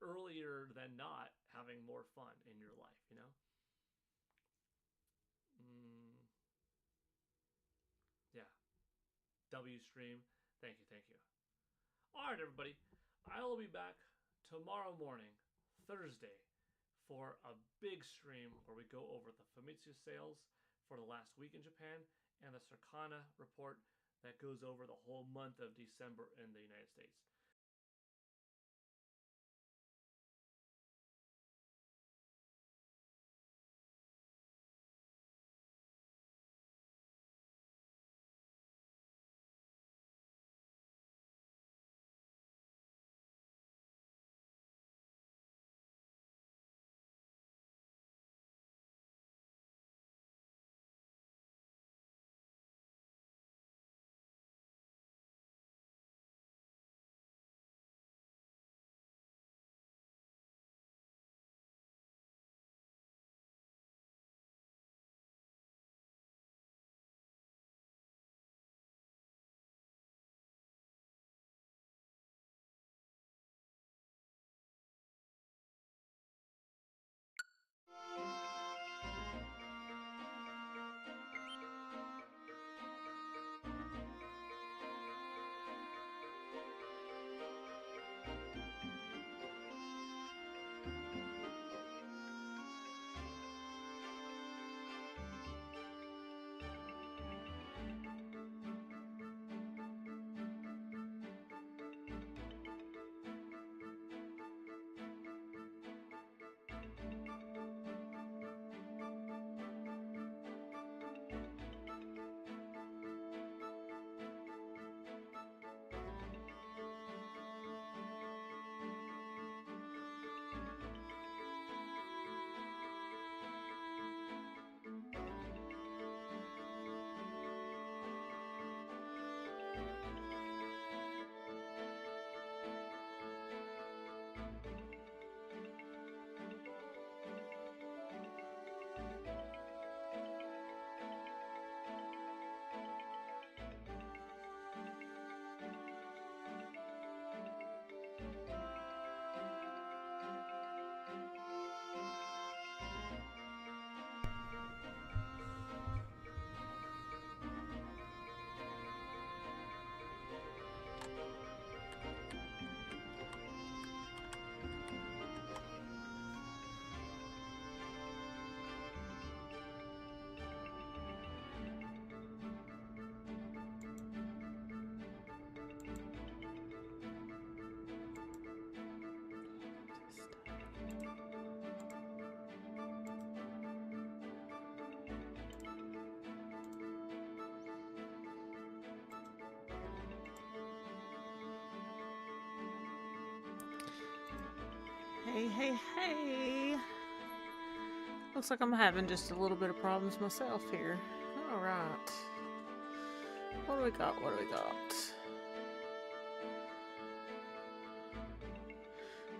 earlier than not having more fun in your life, you know? Mm, yeah. W stream. Thank you, thank you. All right, everybody. I will be back tomorrow morning, Thursday, for a big stream where we go over the Famitsu sales for the last week in Japan and the Circana report that goes over the whole month of December in the United States. Hey, hey, hey. Looks like I'm having just a little bit of problems myself here. Alright. What do we got? What do we got?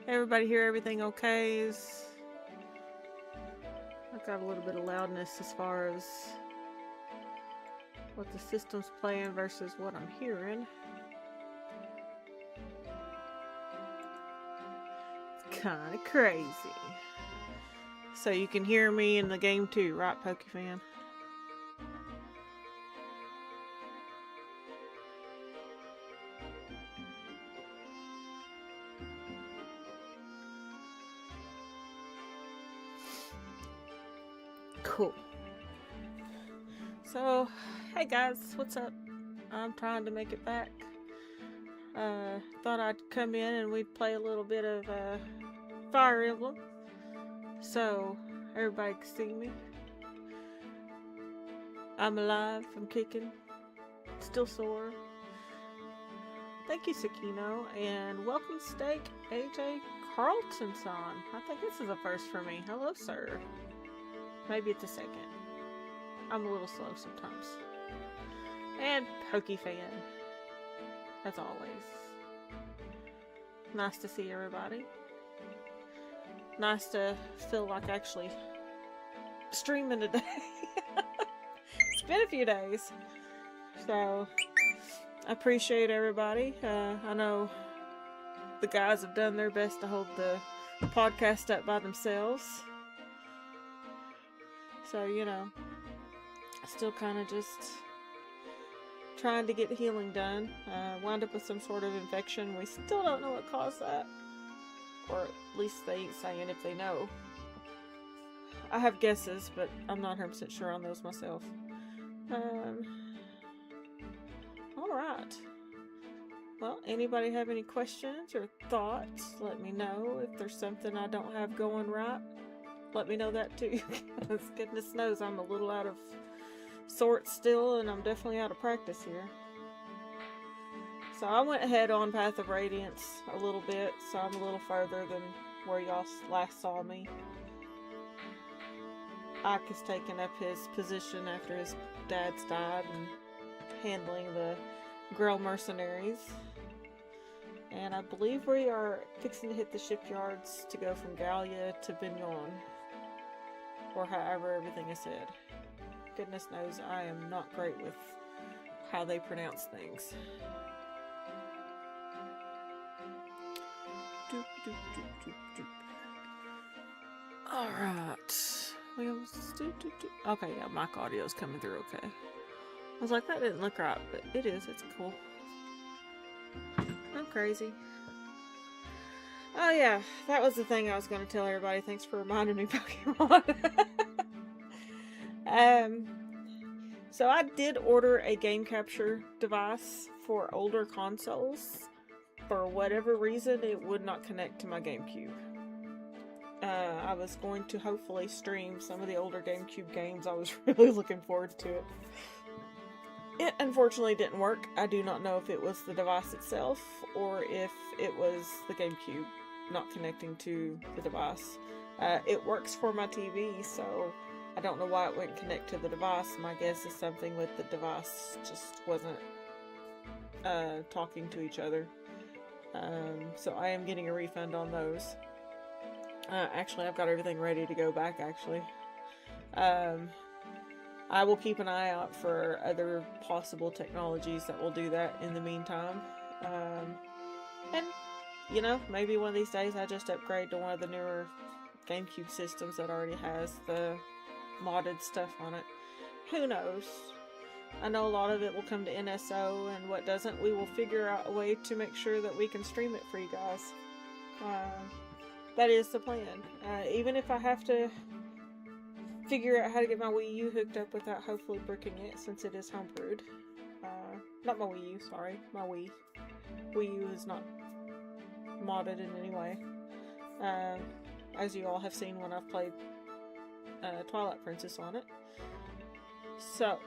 Everybody hear everything okay? I got a little bit of loudness as far as what the system's playing versus what I'm hearing. It's kind of crazy. So you can hear me in the game too, right, Pokefan? Cool. So, hey guys, what's up? I'm trying to make it back. Thought I'd come in and we'd play a little bit of Fire Emblem, so everybody can see me. I'm alive, I'm kicking, still sore. Thank you, Sakino, and welcome, Steak AJ Carlton-san. I think this is a first for me. Hello, sir. Maybe it's a second. I'm a little slow sometimes. And Pokefan, as always. Nice to see everybody. Nice to feel like actually streaming today. It's been a few days, so I appreciate everybody. I know the guys have done their best to hold the podcast up by themselves. So, you know, still kind of just trying to get healing done. Wound up with some sort of infection. We still don't know what caused that. Or at least they ain't saying if they know. I have guesses, but I'm not 100% sure on those myself. Alright. Well, anybody have any questions or thoughts? Let me know. If there's something I don't have going right, let me know that too. Because goodness knows I'm a little out of sorts still, and I'm definitely out of practice here. So I went ahead on Path of Radiance a little bit, so I'm a little further than where y'all last saw me. Ike has taken up his position after his dad's died and handling the Grell mercenaries. And I believe we are fixing to hit the shipyards to go from Gallia to Bignon. Or however everything is said. Goodness knows I am not great with how they pronounce things. Doop, doop, doop, doop, doop. Alright. Okay, yeah, mic audio is coming through okay. I was like, that didn't look right, but it is. It's cool. I'm crazy. Oh yeah, that was the thing I was going to tell everybody. Thanks for reminding me, Pokemon. So I did order a game capture device for older consoles. For whatever reason, it would not connect to my GameCube. I was going to hopefully stream some of the older GameCube games. I was really looking forward to it. It unfortunately didn't work. I do not know if it was the device itself or if it was the GameCube not connecting to the device. It works for my TV, so I don't know why it wouldn't connect to the device. My guess is something with the device just wasn't talking to each other. So I am getting a refund on those. Actually, I've got everything ready to go back, actually. I will keep an eye out for other possible technologies that will do that in the meantime. And, you know, maybe one of these days I just upgrade to one of the newer GameCube systems that already has the modded stuff on it. Who knows? I know a lot of it will come to NSO, and what doesn't, we will figure out a way to make sure that we can stream it for you guys. That is the plan. Even if I have to figure out how to get my Wii U hooked up without hopefully bricking it, since it is homebrewed. Not my Wii U, sorry. My Wii. Wii U is not modded in any way. As you all have seen when I've played Twilight Princess on it. So,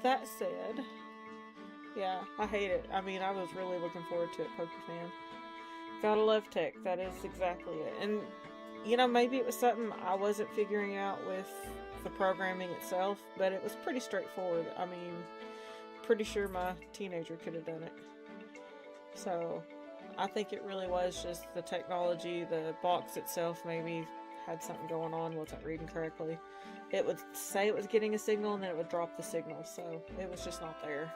that said, yeah, I hate it. I mean, I was really looking forward to it, Pokefan. Gotta love tech, that is exactly it. And, you know, maybe it was something I wasn't figuring out with the programming itself, but it was pretty straightforward. I mean, pretty sure my teenager could have done it. So, I think it really was just the technology, the box itself maybe had something going on, wasn't reading correctly. It would say it was getting a signal, and then it would drop the signal, so it was just not there.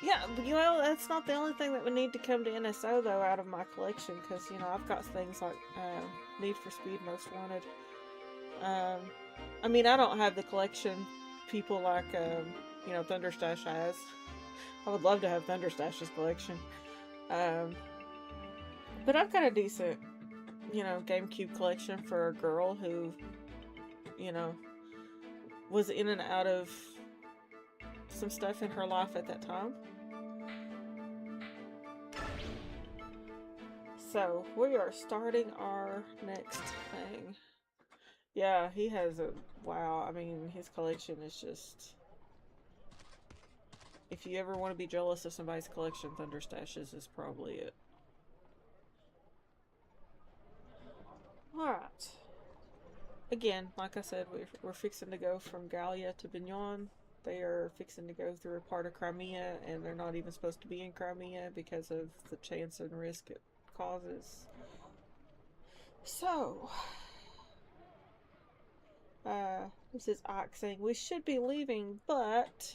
Yeah, but you know, that's not the only thing that would need to come to NSO, though, out of my collection, because, you know, I've got things like Need for Speed Most Wanted. I mean, I don't have the collection people like, you know, Thunderstash has. I would love to have Thunderstash's collection. But I've got a decent, you know, GameCube collection for a girl who, you know, was in and out of some stuff in her life at that time. So, we are starting our next thing. Yeah, he has a... Wow, I mean, his collection is just... If you ever want to be jealous of somebody's collection, Thunderstash's is probably it. Alright. Again, like I said, we're fixing to go from Gallia to Bignon. They are fixing to go through a part of Crimea, and they're not even supposed to be in Crimea because of the chance and risk it causes. So, this is Ike saying we should be leaving, but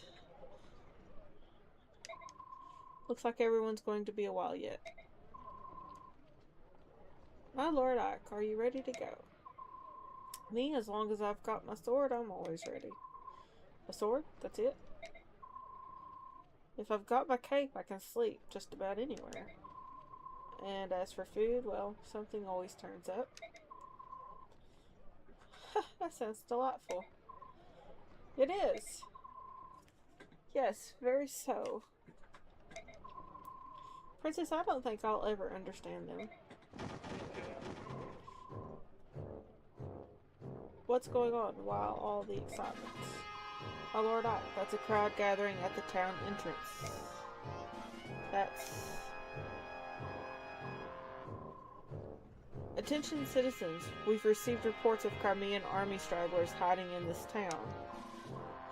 Looks like everyone's going to be a while yet. My Lord Ike, are you ready to go? Me, as long as I've got my sword, I'm always ready. A sword? That's it? If I've got my cape, I can sleep just about anywhere. And as for food, well, something always turns up. That sounds delightful. It is. Yes, very so. Princess, I don't think I'll ever understand them. What's going on? Why all the excitement? My Lord Ike, that's a crowd gathering at the town entrance. That's... Attention citizens, we've received reports of Crimean army stragglers hiding in this town.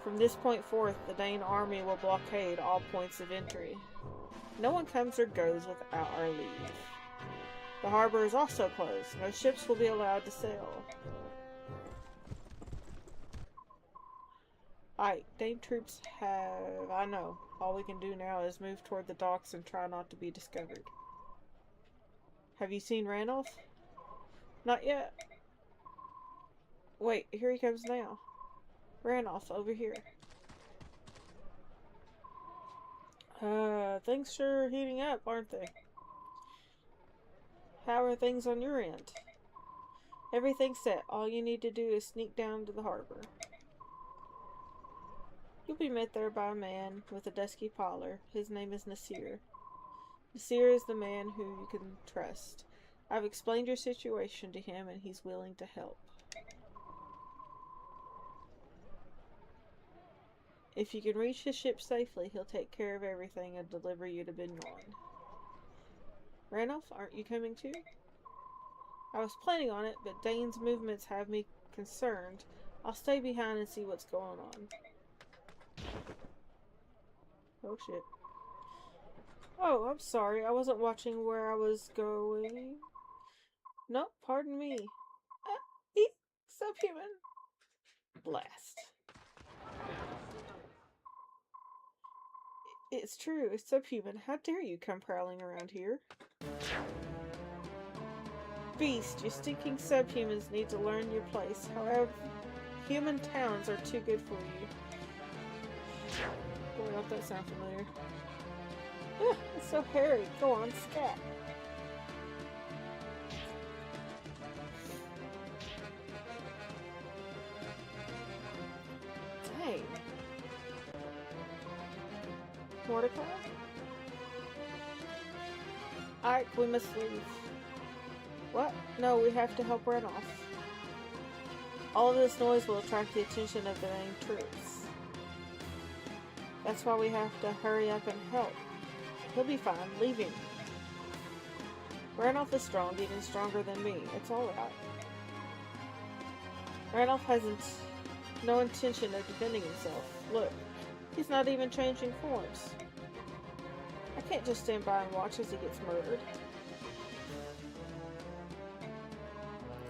From this point forth, the Dane army will blockade all points of entry. No one comes or goes without our leave. The harbor is also closed. No ships will be allowed to sail. Dane troops have... I know. All we can do now is move toward the docks and try not to be discovered. Have you seen Randolph? Not yet. Wait, here he comes now. Randolph, over here. Things sure are heating up, aren't they? How are things on your end? Everything's set. All you need to do is sneak down to the harbor. You'll be met there by a man with a dusky pallor. His name is Nasir. Nasir is the man who you can trust. I've explained your situation to him and he's willing to help. If you can reach his ship safely, he'll take care of everything and deliver you to Bignon. Randolph, aren't you coming too? I was planning on it, but Dane's movements have me concerned. I'll stay behind and see what's going on. Oh shit. Oh, I'm sorry. I wasn't watching where I was going. No, pardon me. Subhuman. Blast. It's true, it's subhuman. How dare you come prowling around here? Beast, you stinking subhumans need to learn your place. However, human towns are too good for you. Boy, don't that sound familiar. Ugh, it's so hairy. Go on, scat. Dang. Mordecai? Ike, we must leave. What? No, we have to help Randolph. All of this noise will attract the attention of the main troops. That's why we have to hurry up and help. He'll be fine. Leave him. Randolph is strong, even stronger than me. It's all right. Randolph hasn't no intention of defending himself. Look, he's not even changing forms. I can't just stand by and watch as he gets murdered.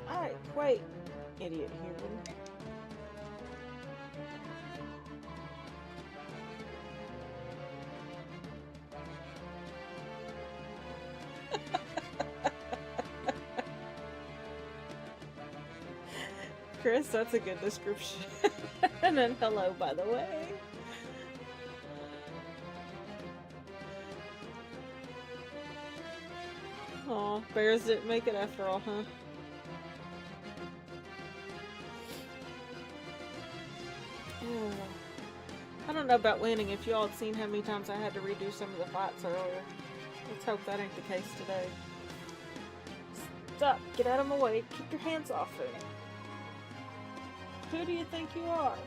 Alright, wait, idiot human. Chris, that's a good description. And then hello, by the way. Aw, bears didn't make it after all, huh? I don't know about winning. If you all had seen how many times I had to redo some of the fights earlier. Let's hope that ain't the case today. Stop! Get out of my way! Keep your hands off it! Who do you think you are?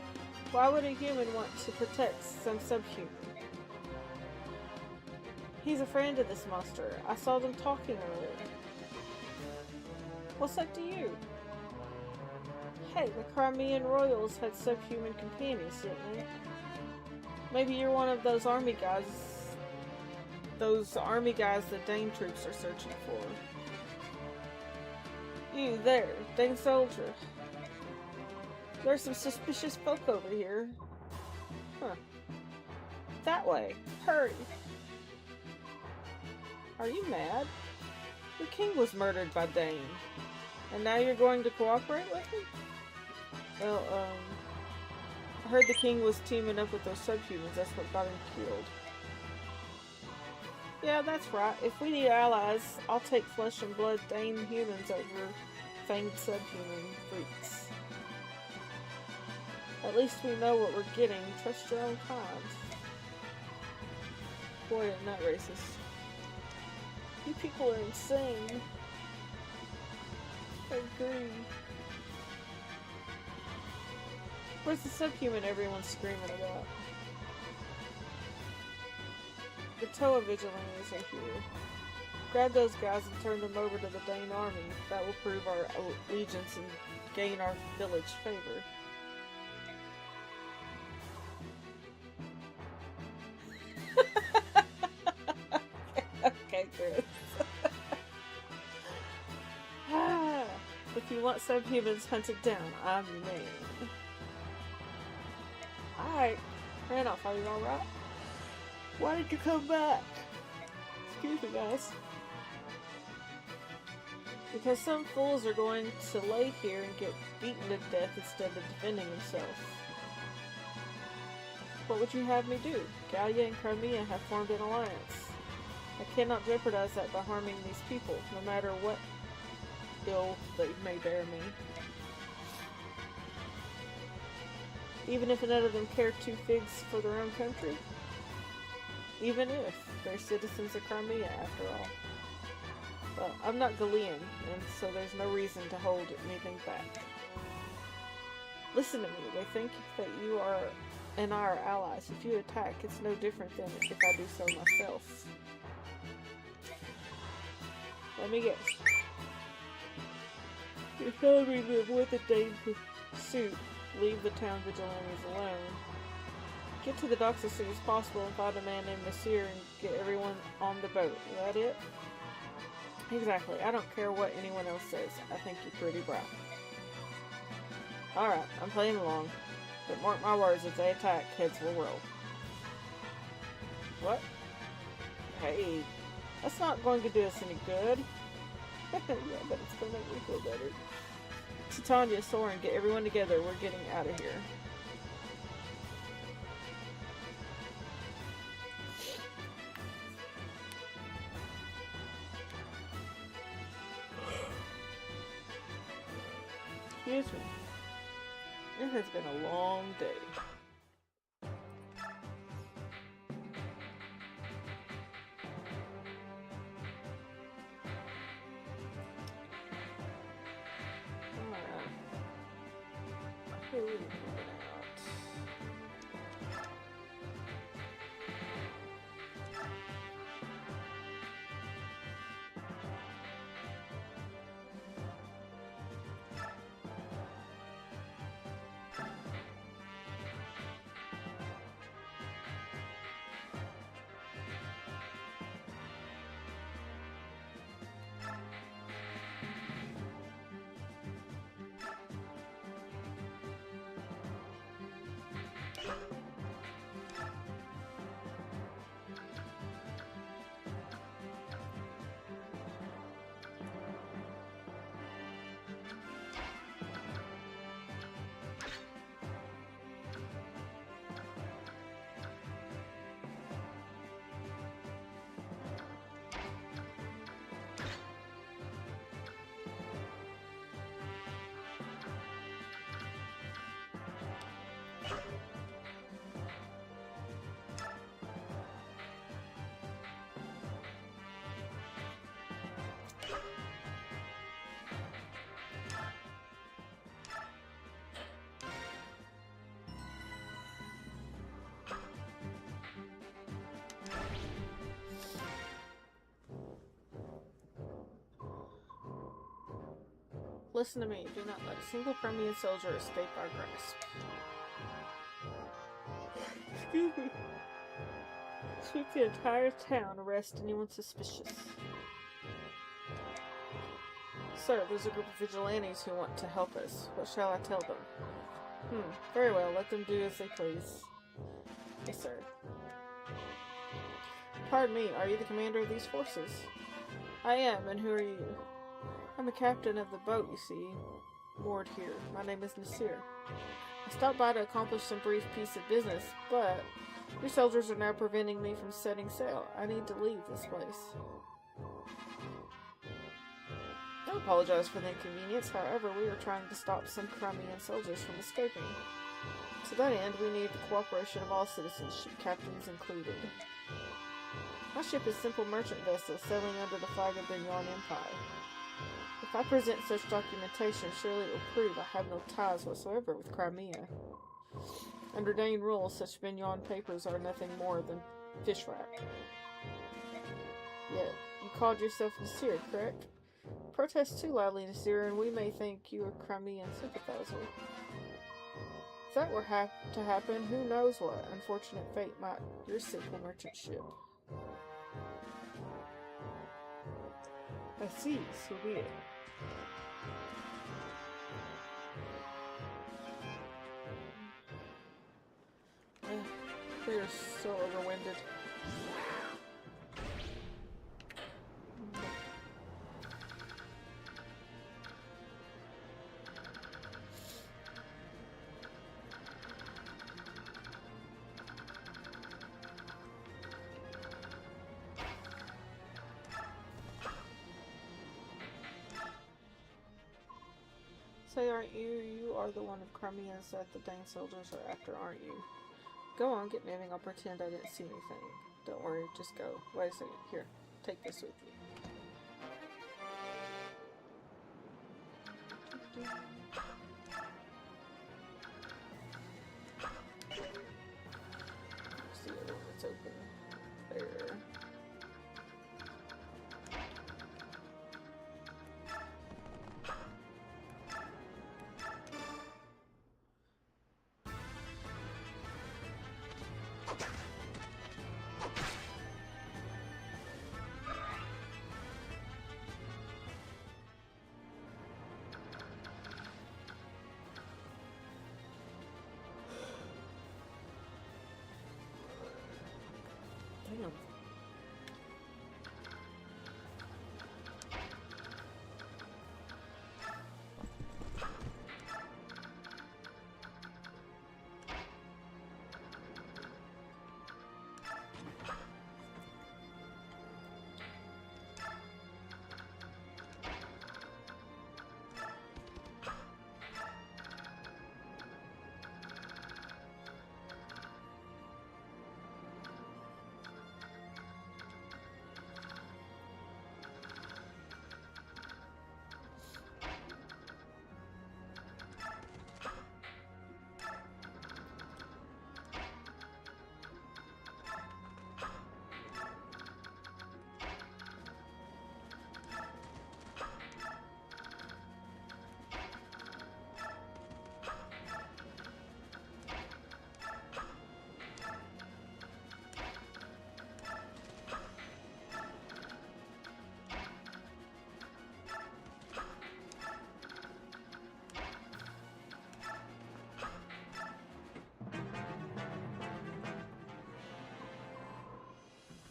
Why would a human want to protect some subhuman? He's a friend of this monster. I saw them talking earlier. What's that to you? Hey, the Crimean royals had subhuman companions, didn't they? Maybe you're one of those army guys. Those army guys the Dane troops are searching for. You there, Dane soldier. There's some suspicious folk over here. Huh. That way. Hurry. Are you mad? The king was murdered by Dane. And now you're going to cooperate with him? Well, I heard the king was teaming up with those subhumans. That's what got him killed. Yeah, that's right. If we need allies, I'll take flesh and blood Dane humans over fanged subhuman freaks. At least we know what we're getting. Trust your own kind. Boy, isn't that racist. You people are insane. I agree. Where's the subhuman everyone's screaming about? The Toa Vigilantes are here. Grab those guys and turn them over to the Dane army. That will prove our allegiance and gain our village favor. Okay, Chris. If you want subhumans hunted down, I'm your man. Alright. Randolph, are you alright? Why did you come back? Excuse me, guys. Because some fools are going to lay here and get beaten to death instead of defending themselves. What would you have me do? Gallia and Crimea have formed an alliance. I cannot jeopardize that by harming these people, no matter what ill they may bear me. Even if none of them care two figs for their own country? Even if they're citizens of Crimea, after all. Well, I'm not Gallian, and so there's no reason to hold anything back. Listen to me, they think that you are and I are allies. If you attack, it's no different than if I do so myself. Let me guess. You're telling me that with a Dane pursuit, leave the town vigilantes alone. Get to the docks as soon as possible and find a man named Nasir and get everyone on the boat. Is that it? Exactly. I don't care what anyone else says. I think you're pretty bright. Alright, I'm playing along. But mark my words, if they attack, heads will roll. What? Hey, that's not going to do us any good. Yeah, but it's going to make me feel better. Titania, Soren, get everyone together. We're getting out of here. Excuse me. It has been a long day. Alright. Who are we moving out? Listen to me. Do not let a single Crimean soldier escape our grasp. Excuse me. Sweep the entire town. Arrest anyone suspicious. Sir, there's a group of vigilantes who want to help us. What shall I tell them? Very well. Let them do as they please. Yes, sir. Pardon me, are you the commander of these forces? I am, and who are you? I'm the captain of the boat, you see, moored here. My name is Nasir. I stopped by to accomplish some brief piece of business, but your soldiers are now preventing me from setting sail. I need to leave this place. I apologize for the inconvenience. However, we are trying to stop some Crimean soldiers from escaping. To that end, we need the cooperation of all citizens, ship captains included. My ship is a simple merchant vessel sailing under the flag of the Yuan Empire. If I present such documentation, surely it will prove I have no ties whatsoever with Crimea. Under Dane rules, such Vignon papers are nothing more than fish wrap. Yet, you called yourself Nasir, correct? Protest too loudly, Nasir, and we may think you a Crimean sympathizer. If that were to happen, who knows what unfortunate fate might your simple merchant ship. I see, so be it. We are so overwinded. Say, aren't you? You are the one of Crimeans that the Dane soldiers are after, aren't you? Go on, get moving. I'll pretend I didn't see anything. Don't worry, just go. Wait a second. Here, take this with you. See it's open. There. Damn.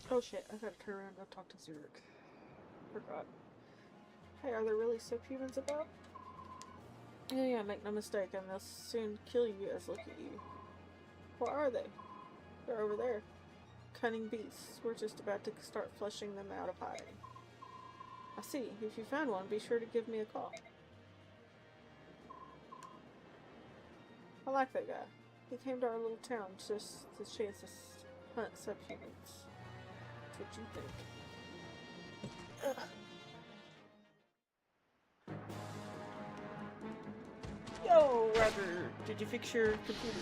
Oh shit, I gotta turn around and go talk to Zurich. Forgot. Hey, are there really subhumans about? Yeah, make no mistake, and they'll soon kill you as look at you. What are they? They're over there. Cunning beasts. We're just about to start flushing them out of hiding. I see. If you find one, be sure to give me a call. I like that guy. He came to our little town just to chance to hunt subhumans. What you think? Yo, Roger, did you fix your computer?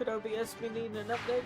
Could OBS be needing an update?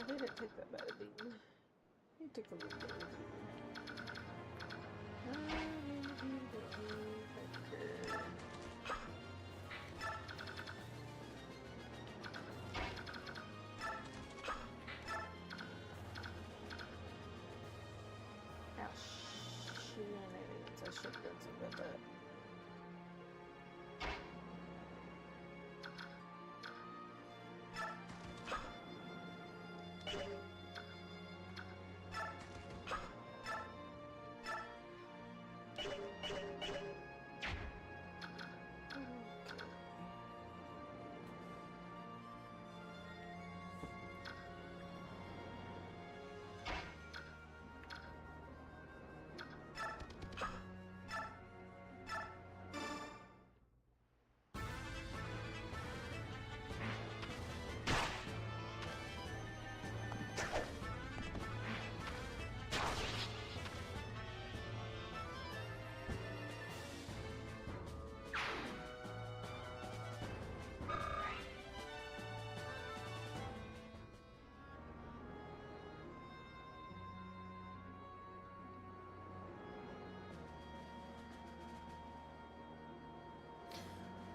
He didn't take that bad a beating. He took a little bit of a Ouch. Shenanigans. I should have done something about that.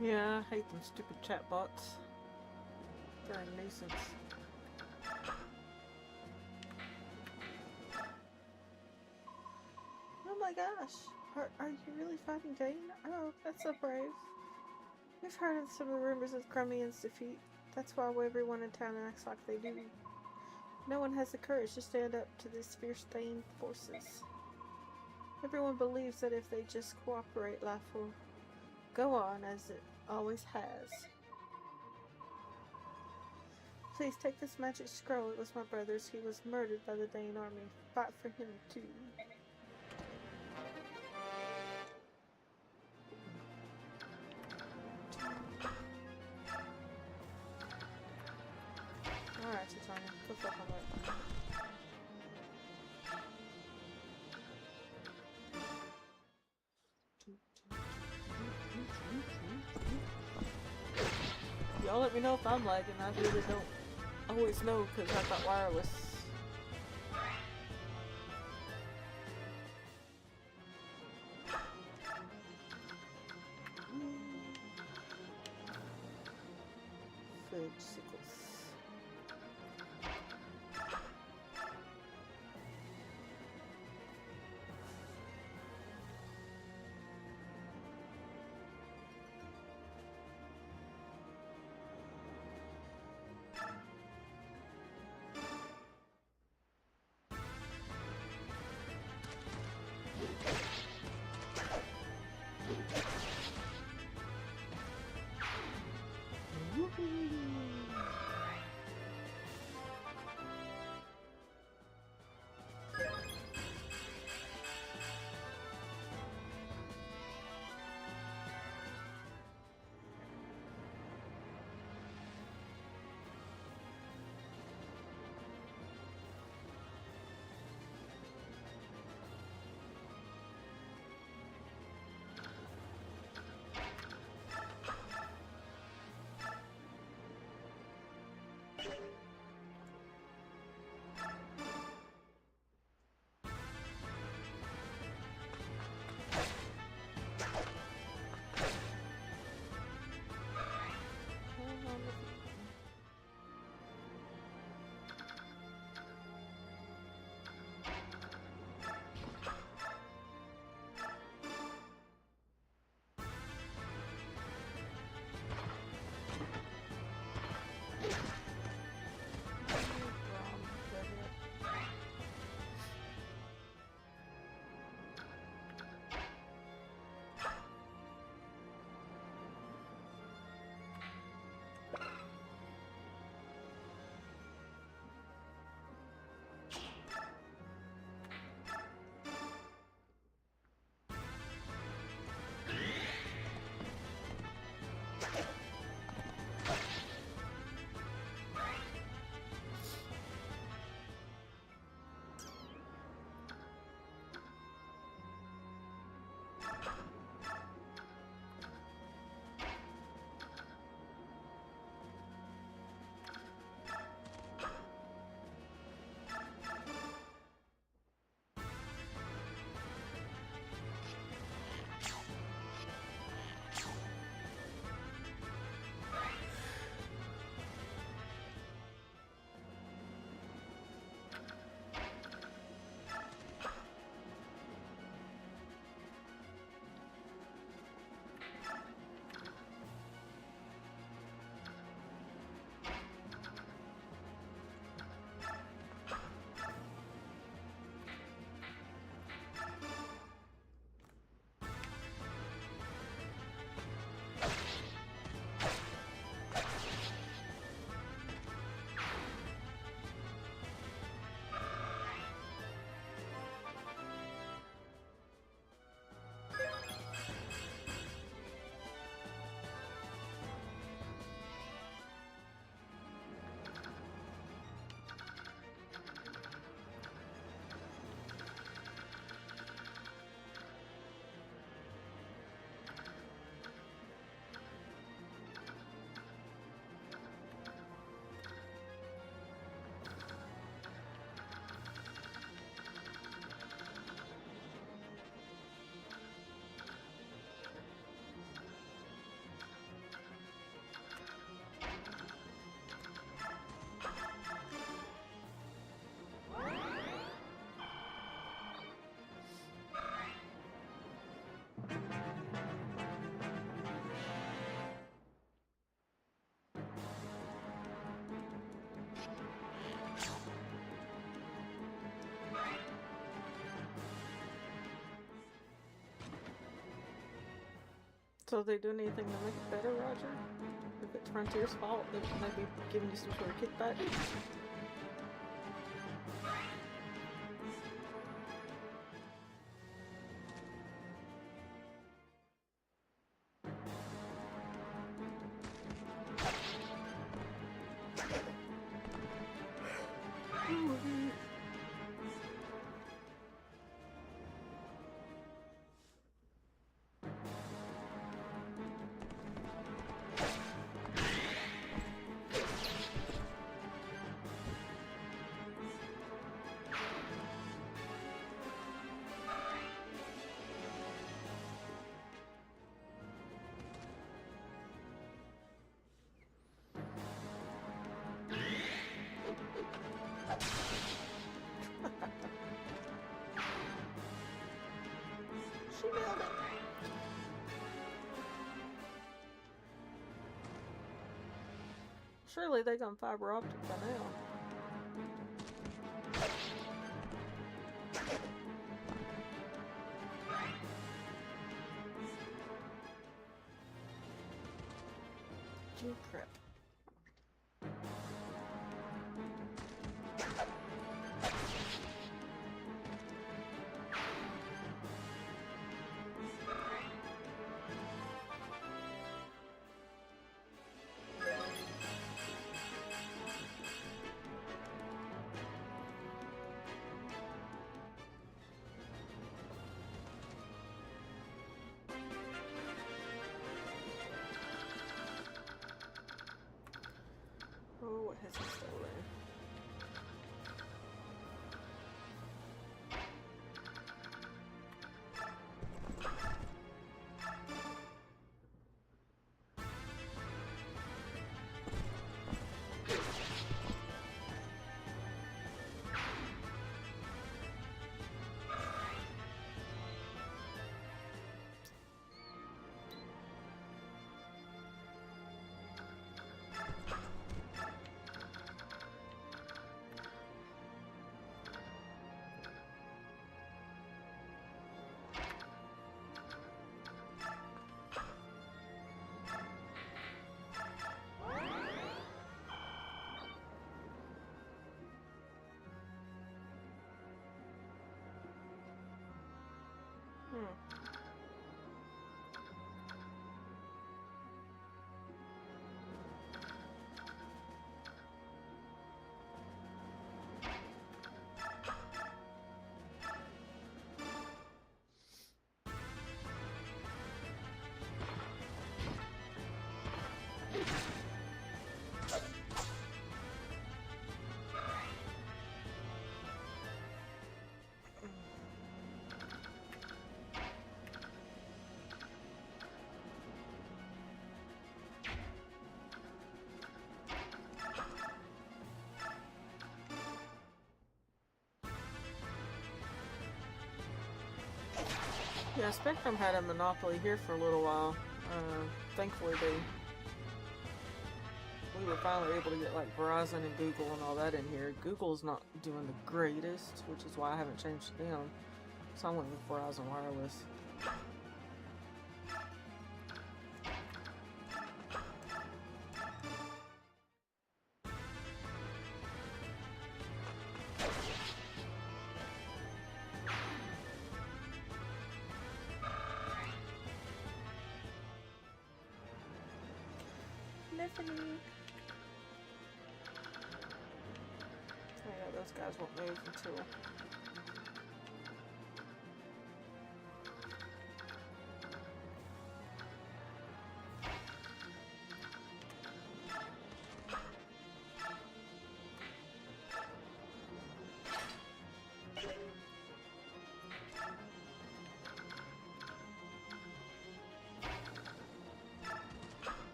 Yeah, I hate them stupid chatbots. They're a nuisance. Oh my gosh. Are you really fighting Dane? Oh, that's so brave. We've heard of some rumors of Chromian's defeat. That's why everyone in town acts like they do. No one has the courage to stand up to these fierce Dane forces. Everyone believes that if they just cooperate, life will go on as it always has. Please take this magic scroll. It was my brother's. He was murdered by the Dane army. Fight for him too. Alright, Titania. Go fuck on that. Y'all let me know if I'm lagging. I really don't always know because I've got wireless. Fudge sickles. So they do anything to make it better, Roger? If it's Frontier's fault, they maybe giving you some sort of kickback? She nailed it. Surely they got fiber optic by now. Gee, crap. Oh, what has he stolen? Yeah, Spectrum had a monopoly here for a little while. Thankfully, we were finally able to get like Verizon and Google and all that in here. Google's not doing the greatest, which is why I haven't changed to them. So I'm went with Verizon Wireless. Tiffany. Oh yeah, those guys won't move until...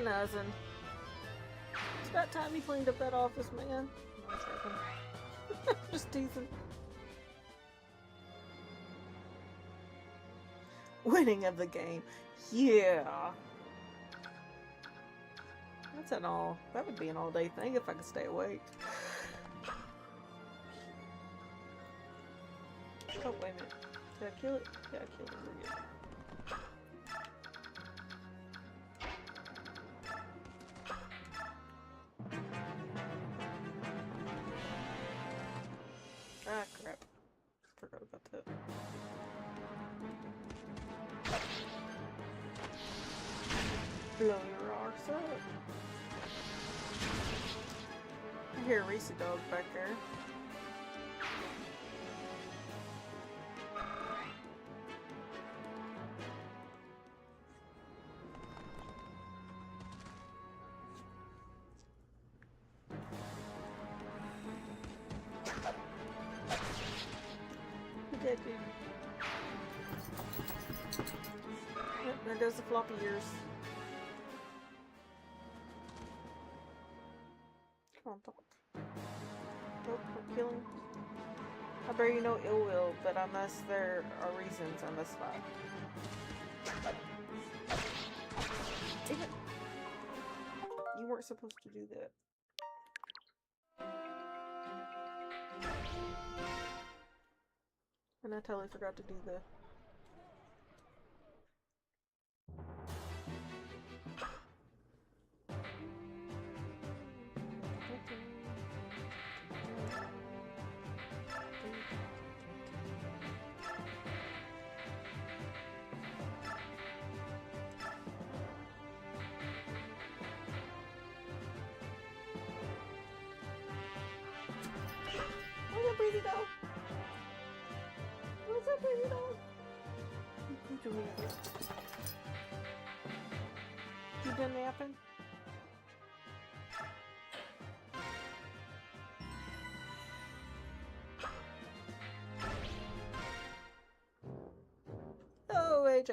organizing. It's about time you cleaned up that office, man. No, I'm joking. Just teasing. Winning of the game. Yeah. That would be an all-day thing if I could stay awake. Oh, wait a minute. Did I kill it? Yeah, I killed it. We're good. Ah, crap. Forgot about that. Blow your arse up. I hear Reese dog back there. Dead dude. Yep, there goes the floppy ears. Come on, dog. Nope, we're killing. I bear you no ill will, but unless there are reasons, I must fight. Even you weren't supposed to do that. And I totally forgot to do the... Where's that breezy dog? Where's that breezy dog? You done napping? Oh, AJ.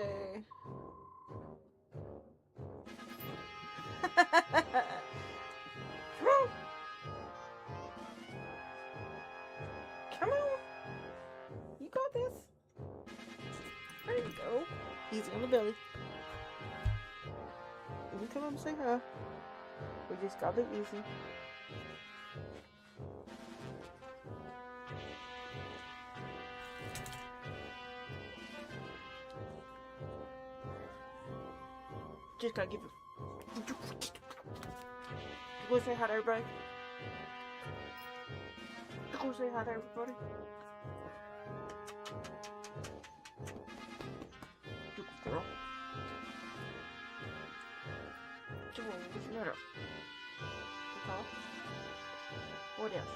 Come on. You got this. There you go. Easy on the belly. You come up and say hi. We just got it easy. Just gotta give it. Go say hi to everybody. Go say hi to everybody. Good girl. Come on, what's your matter? Okay. What else?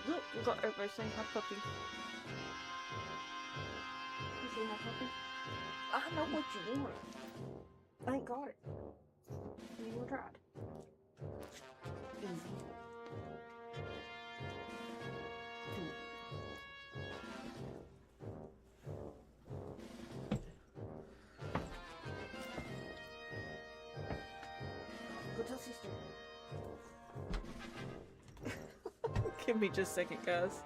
Look, you got everybody saying hi, puppy. You say hi, puppy? I know what you want. I ain't got it. You wanna try it? Easy. Go tell sister. Give me just a second, guys.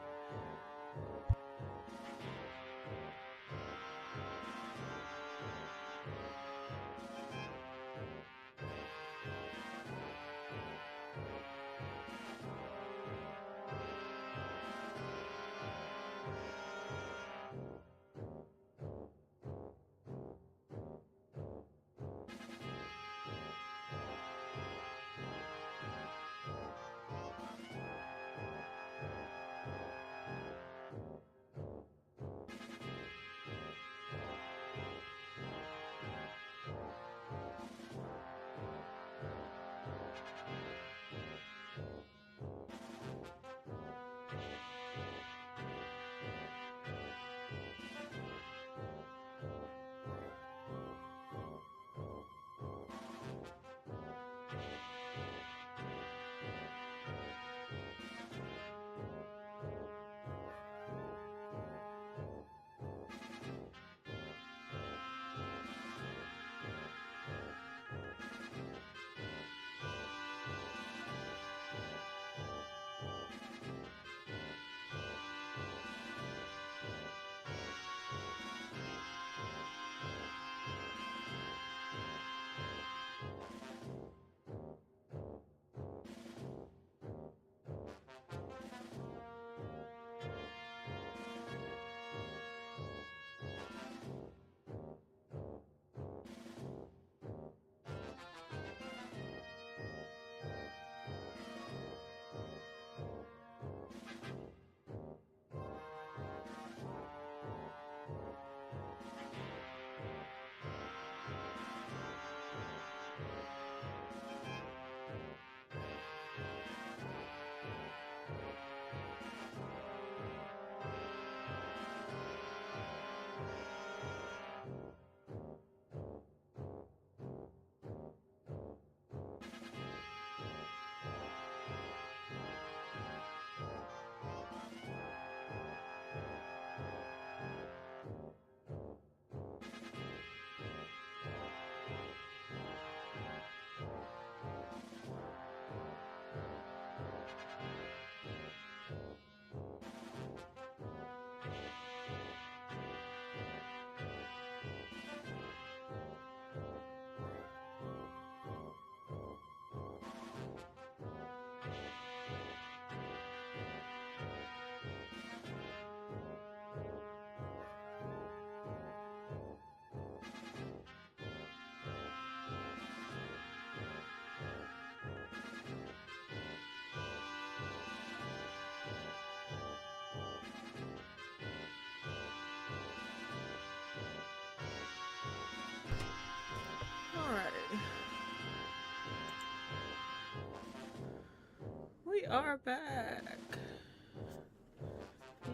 are back.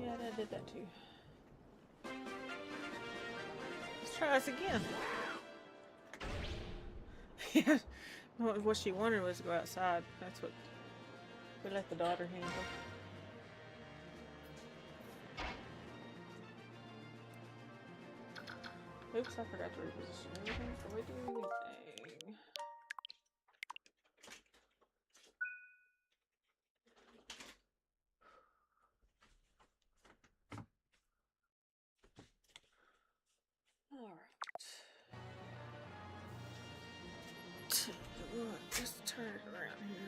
Yeah, I did that too. Let's try this again. Yeah, what she wanted was to go outside. That's what we let the daughter handle. Oops, I forgot to reposition everything before we do anything. Alright. Just turn it around here.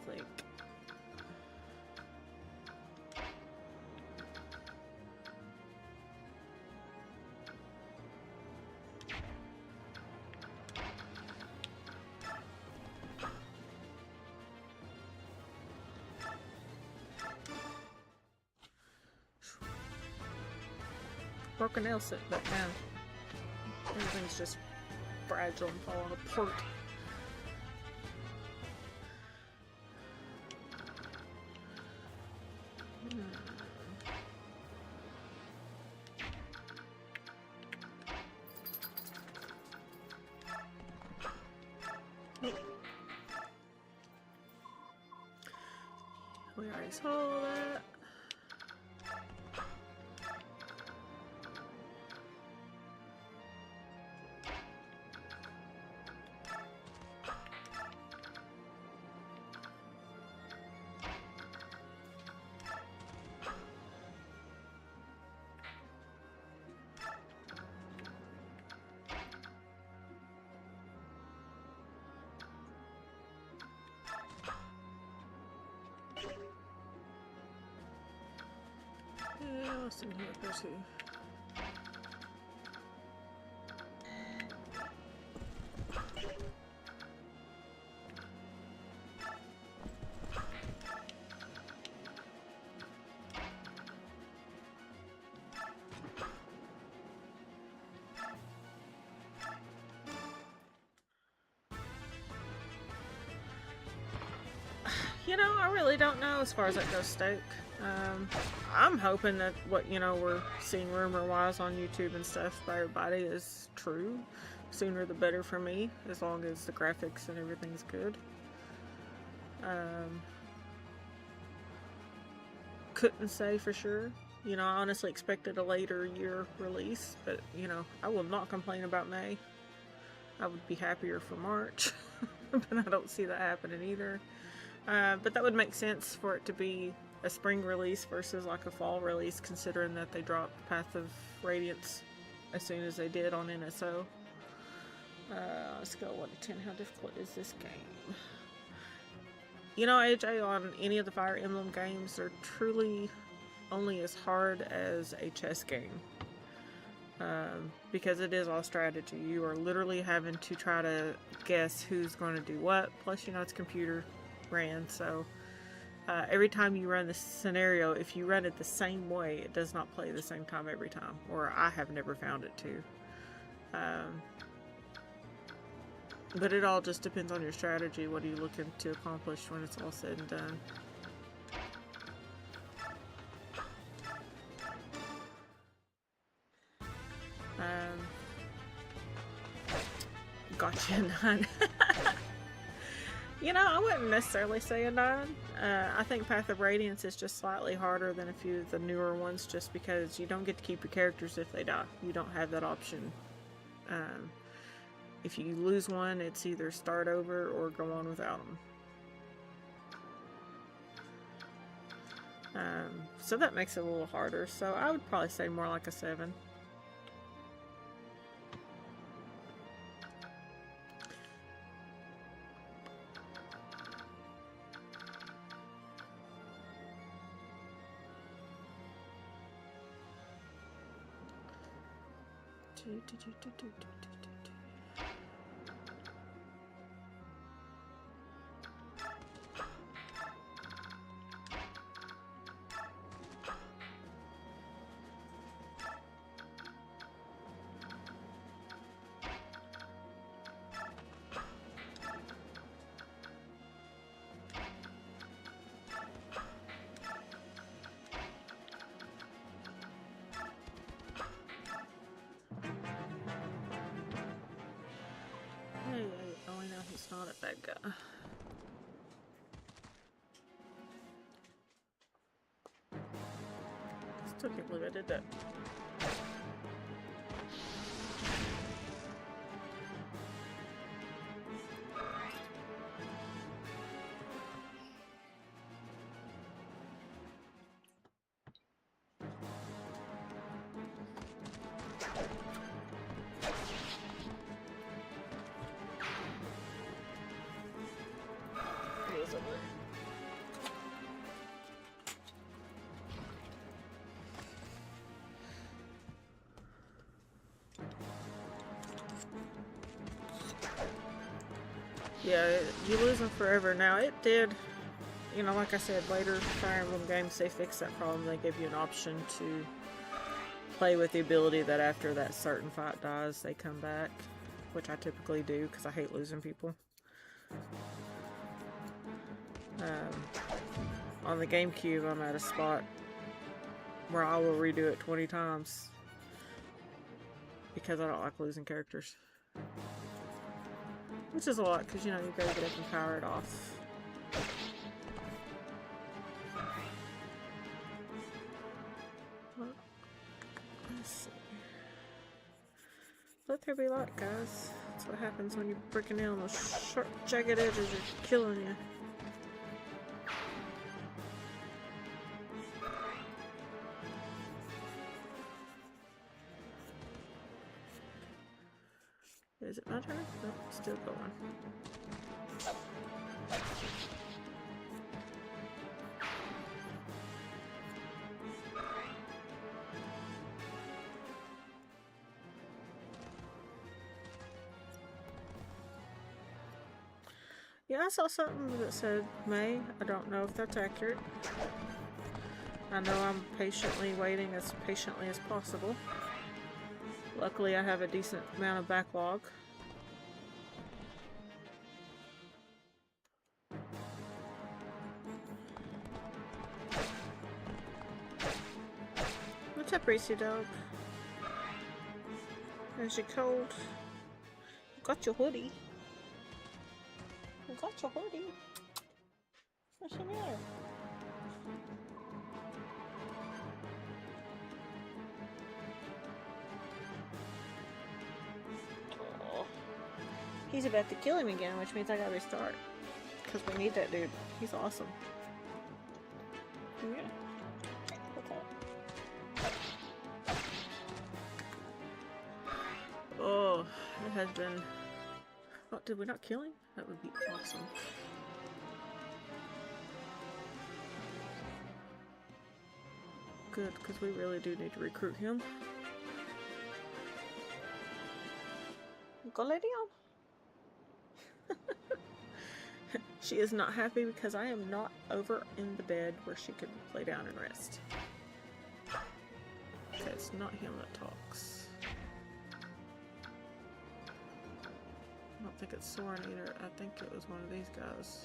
Like, broken nail set back down. Everything's just fragile and falling apart. We already saw that. Yeah, what's in here? Go to. You know, I really don't know as far as that goes, Stoke. I'm hoping that what, we're seeing rumor-wise on YouTube and stuff by everybody is true. Sooner the better for me, as long as the graphics and everything's good. Couldn't say for sure. I honestly expected a later year release, but, I will not complain about May. I would be happier for March, but I don't see that happening either. But that would make sense for it to be a spring release versus like a fall release, considering that they dropped Path of Radiance as soon as they did on NSO. Let's go 1 to 10. How difficult is this game? AJ, on any of the Fire Emblem games, they're truly only as hard as a chess game. Because it is all strategy. You are literally having to try to guess who's going to do what. Plus, it's computer ran, so every time you run this scenario, if you run it the same way, it does not play the same time every time, or I have never found it to. But it all just depends on your strategy. What are you looking to accomplish when it's all said and done? Gotcha, 9. I wouldn't necessarily say a 9. I think Path of Radiance is just slightly harder than a few of the newer ones, just because you don't get to keep your characters if they die. You don't have that option. If you lose one, it's either start over or go on without them. So that makes it a little harder. So I would probably say more like a 7. Hey, oh, I know he's not a bad guy. Still can't believe I did that. Yeah, you lose them forever. Now, it did, you know, like I said, later Fire Emblem games, they fixed that problem. They give you an option to play with the ability that after that certain fight dies, they come back, which I typically do because I hate losing people. On the GameCube, I'm at a spot where I will redo it 20 times because I don't like losing characters. Which is a lot, because, you know, you gotta get up and power it off. Let's see. Let there be light, guys. That's what happens when you're breaking down those sharp, jagged edges are killing you. Is it my turn? Nope, still going. Yeah, I saw something that said May. I don't know if that's accurate. I know I'm patiently waiting as patiently as possible. Luckily, I have a decent amount of backlog. What's up, Racy Dog? Is you cold? You got your hoodie. You got your hoodie. What's the matter? He's about to kill him again, which means I gotta restart. Because we need that dude. He's awesome. Yeah. Okay. Oh, it has been... Oh, did we not kill him? That would be awesome. Good, because we really do need to recruit him. Go lay down. She is not happy because I am not over in the bed where she could lay down and rest. Okay, it's not him that talks. I don't think it's Soren either. I think it was one of these guys.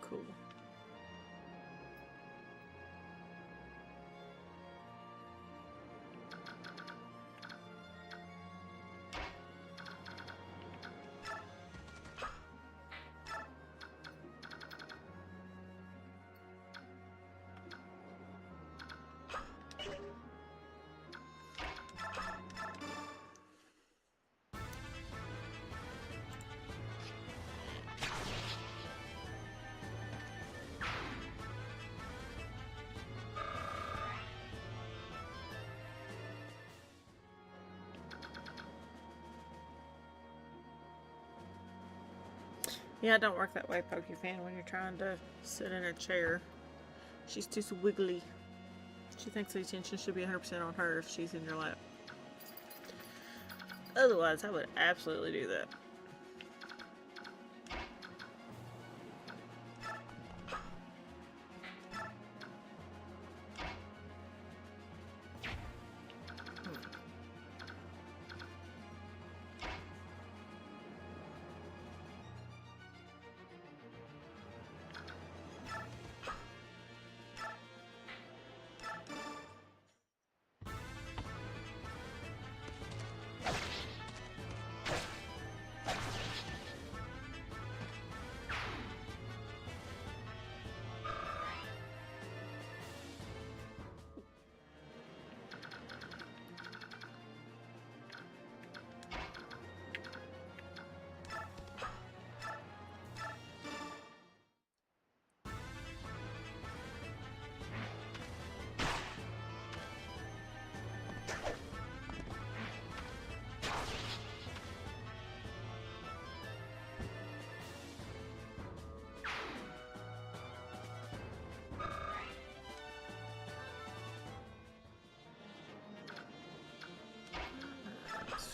cool. Yeah, it don't work that way, Pokefan, when you're trying to sit in a chair. She's too wiggly. She thinks the attention should be 100% on her if she's in your lap. Otherwise, I would absolutely do that.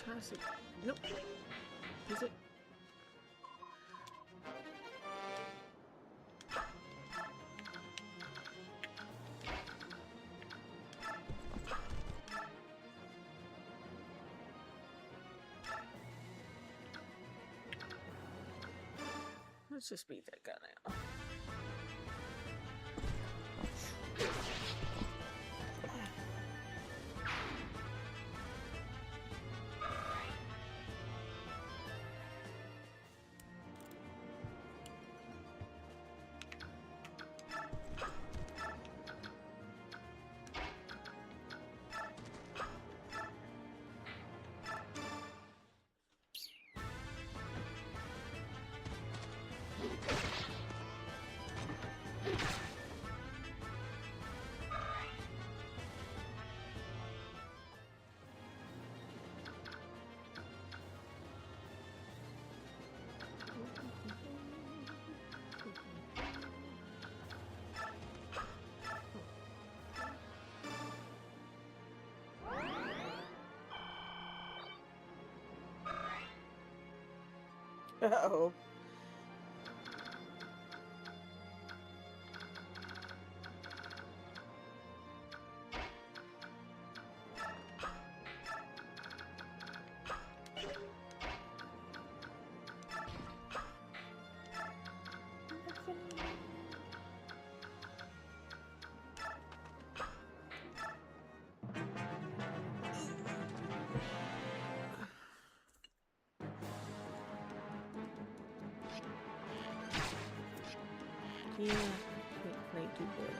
Trying to see. Nope. Is it? Let's just beat that guy now. Uh-oh. Yeah, can't play too good.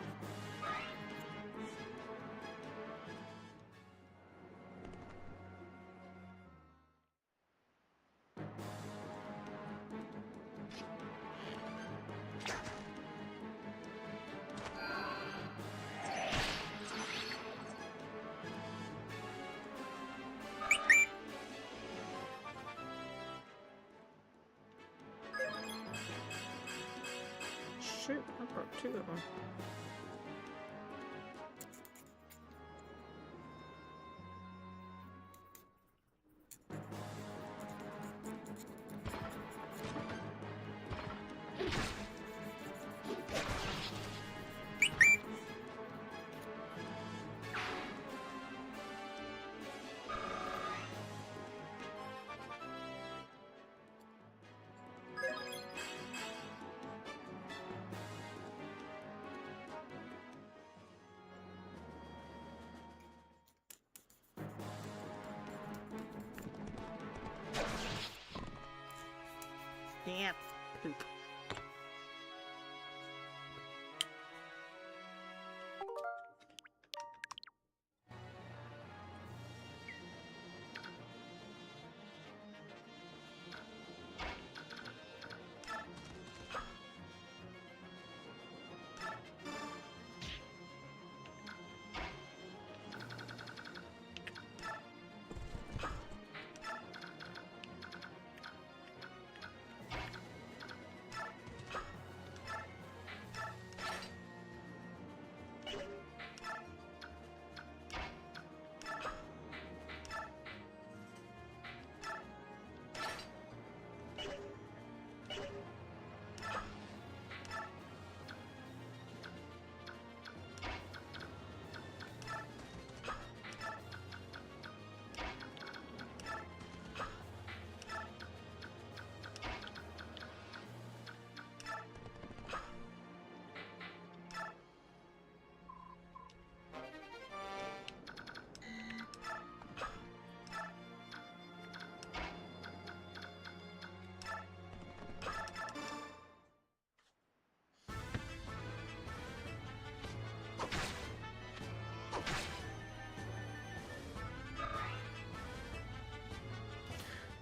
Shoot, I broke two of them. ants poop.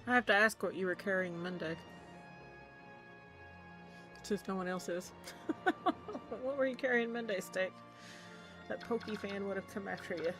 I have to ask what you were carrying Monday. Since no one else is. What were you carrying Monday, Steak? That Pokey fan would have come after you.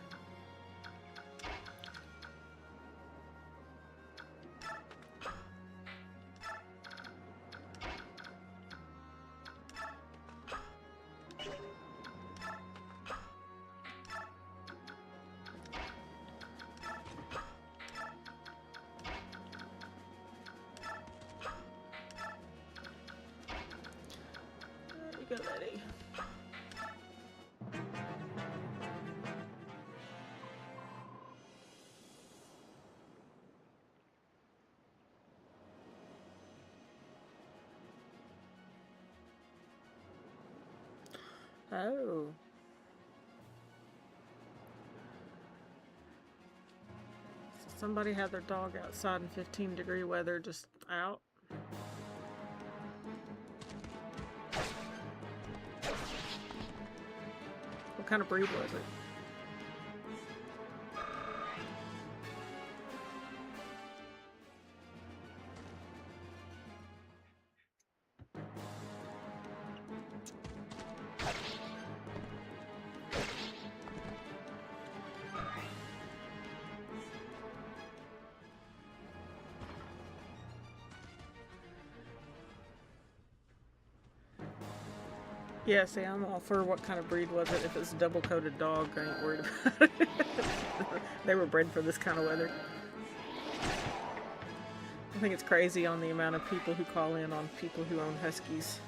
There you go, Letty. Oh. So somebody had their dog outside in 15-degree weather, just out. What kind of breed was it? Yeah, see, I'm all for what kind of breed was it. If it's a double-coated dog, I ain't worried about it. They were bred for this kind of weather. I think it's crazy on the amount of people who call in on people who own huskies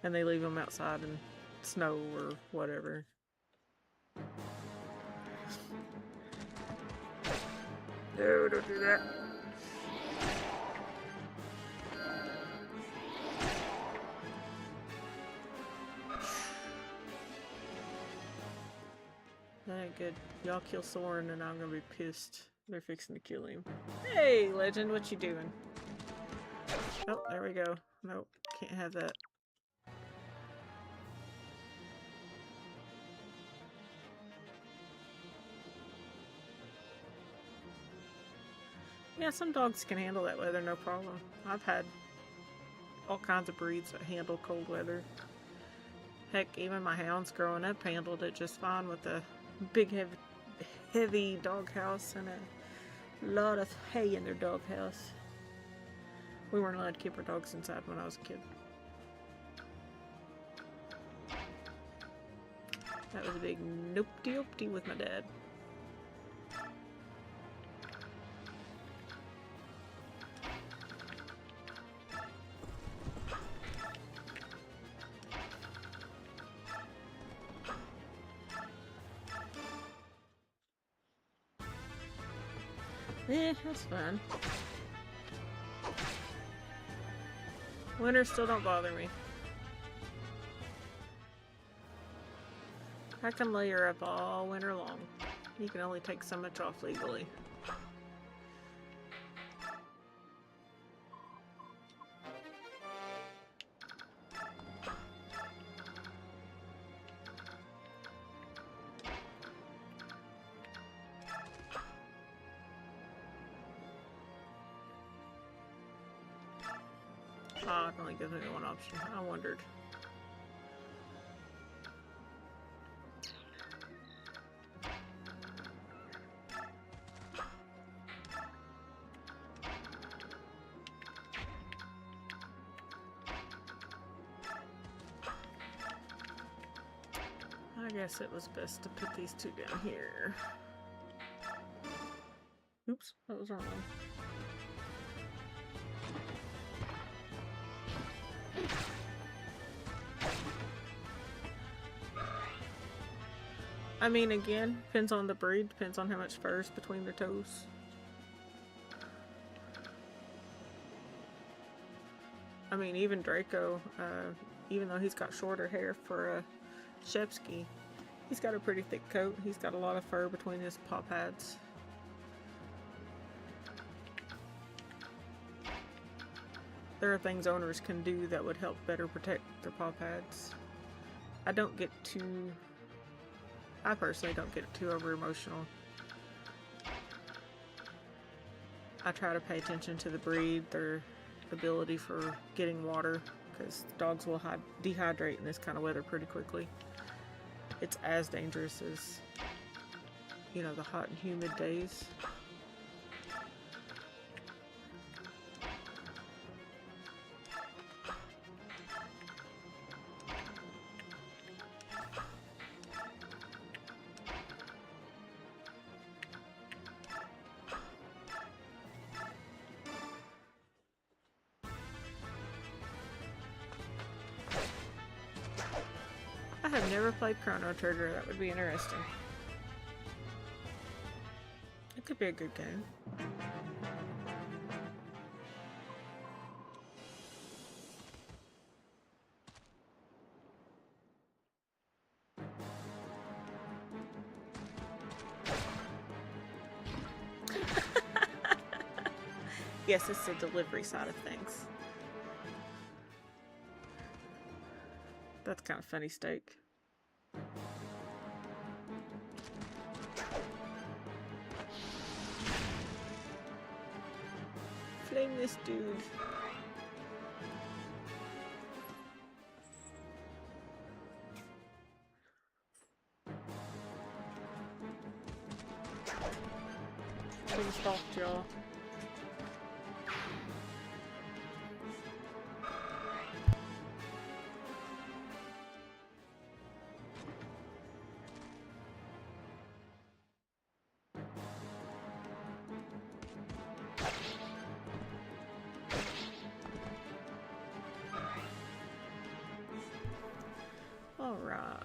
and they leave them outside in snow or whatever. No, don't do that. Alright, good. Y'all kill Soren and I'm gonna be pissed. They're fixing to kill him. Hey, Legend, what you doing? Oh, there we go. Nope, can't have that. Yeah, some dogs can handle that weather, no problem. I've had all kinds of breeds that handle cold weather. Heck, even my hounds growing up handled it just fine with a big, heavy doghouse and a lot of hay in their doghouse. We weren't allowed to keep our dogs inside when I was a kid. That was a big nope-de-opty with my dad. Eh, that's fun. Winters still don't bother me. I can layer up all winter long. You can only take so much off legally. Ah, it only gives me one option. I wondered. I guess it was best to put these two down here. Oops, that was wrong one. I mean, again, depends on the breed, depends on how much fur is between their toes. I mean, even Draco, even though he's got shorter hair for a Shepsky, he's got a pretty thick coat. He's got a lot of fur between his paw pads. There are things owners can do that would help better protect their paw pads. I personally don't get too over emotional. I try to pay attention to the breed, their ability for getting water, because dogs will dehydrate in this kind of weather pretty quickly. It's as dangerous as, you know, the hot and humid days. I have never played Chrono Trigger. That would be interesting. It could be a good game. Yes, it's the delivery side of things. That's kind of funny, Steak. Flame this dude. Pretty soft, y'all. All right.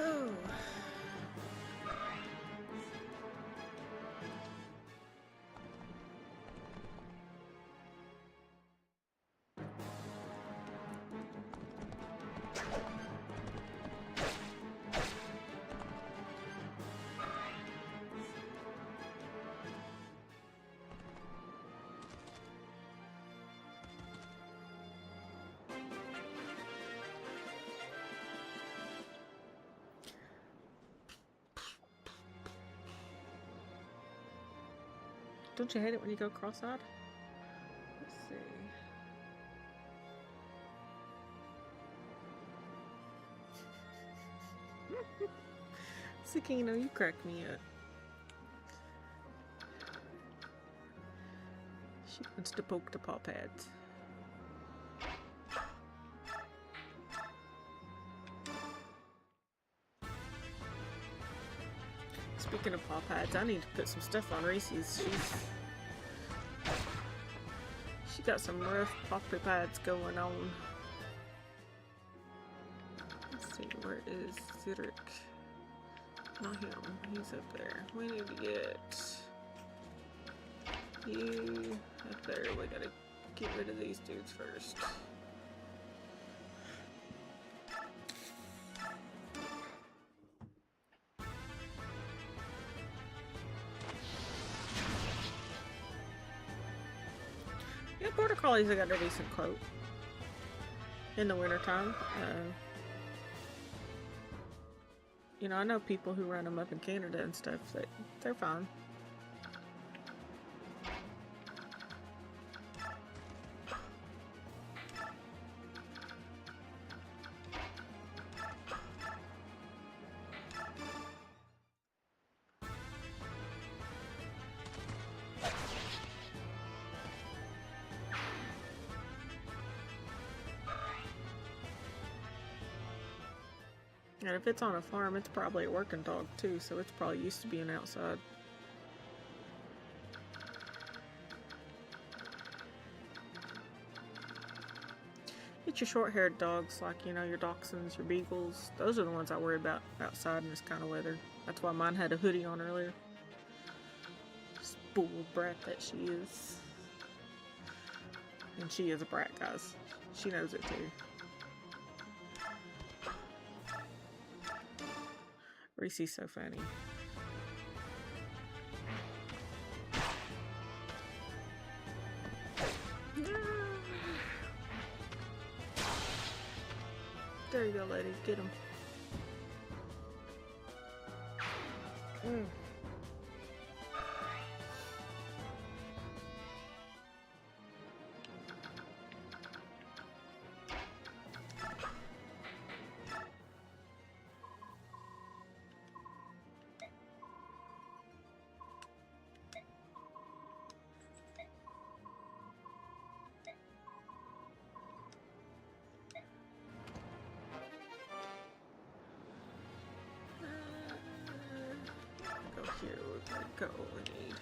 Oh. Don't you hate it when you go cross-eyed? Let's see. Sakino, you crack me up. She wants to poke the paw pads. Speaking of paw pads, I need to put some stuff on Reese's. She got some rough paw pads going on. see, where is Cedric? Not him. He's up there. We need to get you up there. We gotta get rid of these dudes first. Yeah, border collies have got a decent quote in the wintertime. You know, I know people who run them up in Canada and stuff, that they're fine. And if it's on a farm, it's probably a working dog too, so it's probably used to being outside. It's your short-haired dogs, like, you know, your dachshunds, your beagles. Those are the ones I worry about outside in this kind of weather. That's why mine had a hoodie on earlier. Spoiled brat that she is. And she is a brat, guys. She knows it too. Reese's so funny. There you go, lady. Get him. Go here. We're gonna go. We need.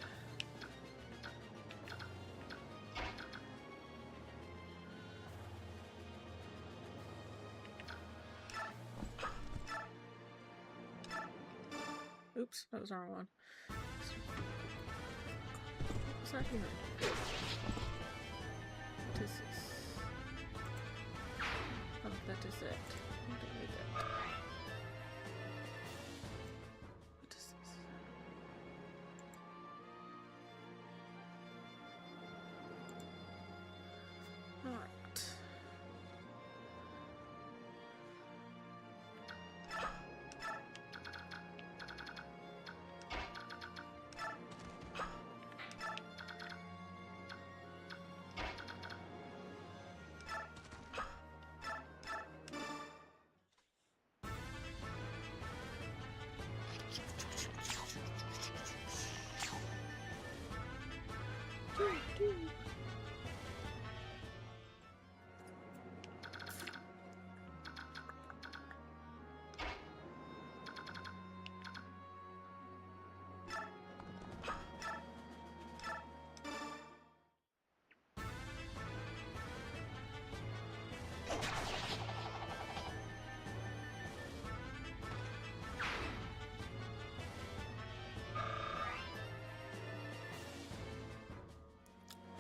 Oops, that was the wrong one. What's that here? What is this? Oh, that is it. I don't need that. What is this? Alright.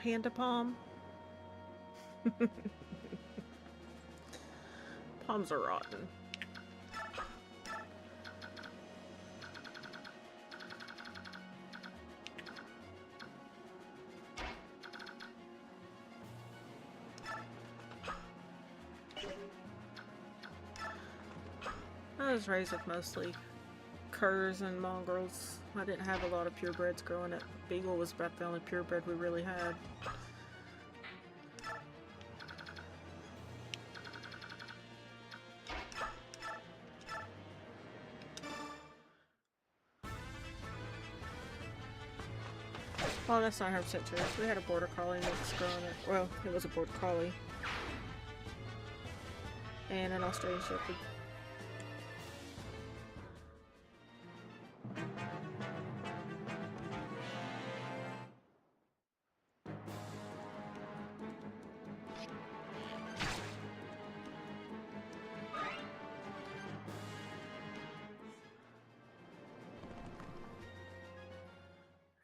Panda palm. Palms are rotten. I was raised with mostly curs and mongrels. I didn't have a lot of purebreds growing up. Beagle was about the only purebred we really had. Well, that's not 100% true. We had a border collie mix growing up. Well, it was a border collie. And an Australian shepherd.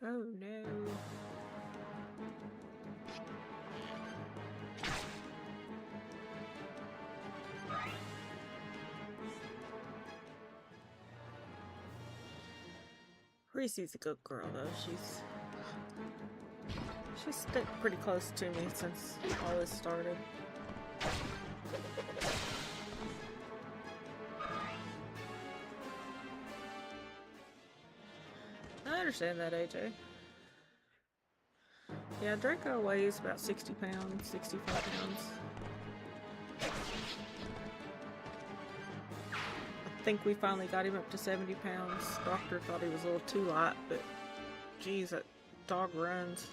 Oh no. Reese's a good girl though. She's stuck pretty close to me since all this started. I understand that, AJ. Yeah, Draco weighs about 60 pounds, 65 pounds. I think we finally got him up to 70 pounds. Doctor thought he was a little too light, but geez, that dog runs.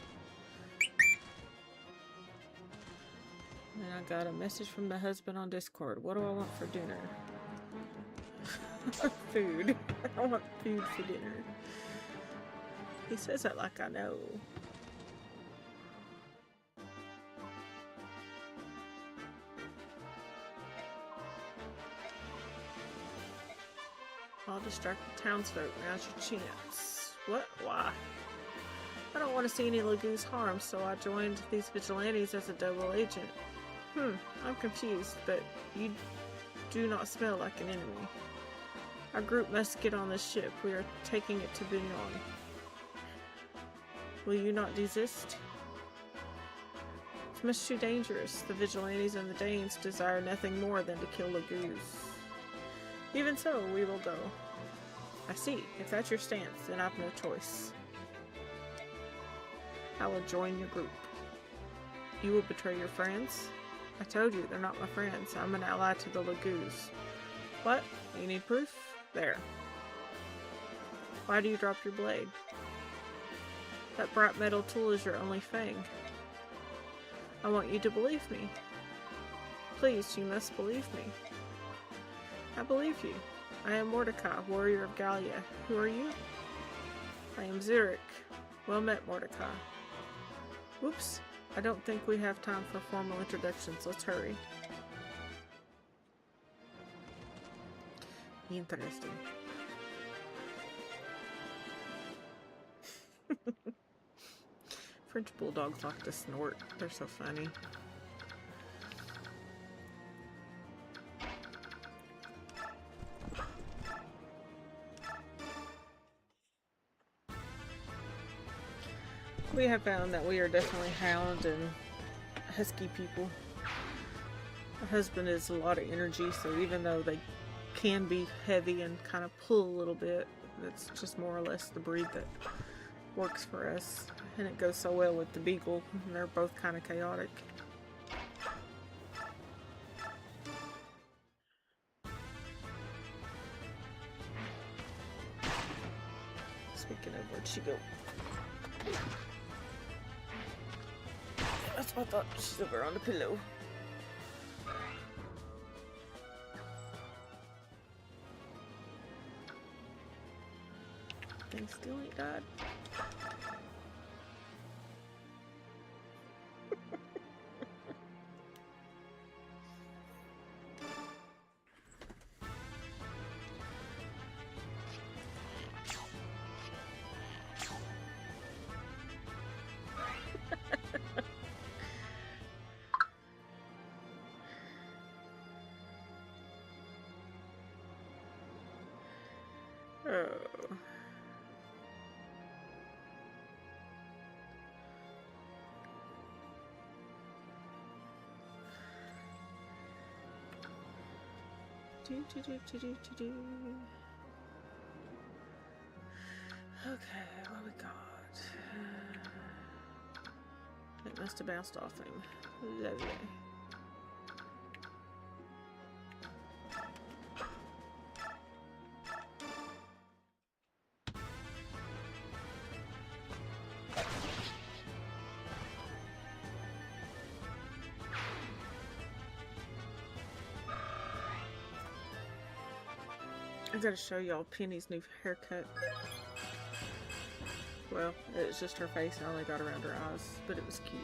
And I got a message from the husband on Discord. What do I want for dinner? Food. I want food for dinner. He says that like I know. I'll distract the townsfolk. Now's your chance. What? Why? I don't want to see any Lagoos harmed, so I joined these vigilantes as a double agent. I'm confused, but you do not smell like an enemy. Our group must get on this ship. We are taking it to Bignon. Will you not desist? It's much too dangerous. The vigilantes and the Danes desire nothing more than to kill Lagoos. Even so, we will go. I see. If that's your stance, then I've no choice. I will join your group. You will betray your friends? I told you, they're not my friends. I'm an ally to the Lagoos. What? You need proof? There. Why do you drop your blade? That bright metal tool is your only fang. I want you to believe me. Please, you must believe me. I believe you. I am Mordecai, warrior of Gallia. Who are you? I am Zurich. Well met, Mordecai. Whoops. I don't think we have time for formal introductions. Let's hurry. Interesting. French bulldogs like to snort. They're so funny. We have found that we are definitely hound and husky people. My husband is a lot of energy, so even though they can be heavy and kind of pull a little bit, that's just more or less the breed that works for us. And it goes so well with the beagle, and they're both kind of chaotic. Speaking of, where'd she go? That's what I thought. She's over on the pillow. Thing still ain't died. Oh. Do. Okay, what we got? It must have bounced off him. Lovely. I gotta show y'all Penny's new haircut. Well, it's just her face and I only got around her eyes, but it was cute.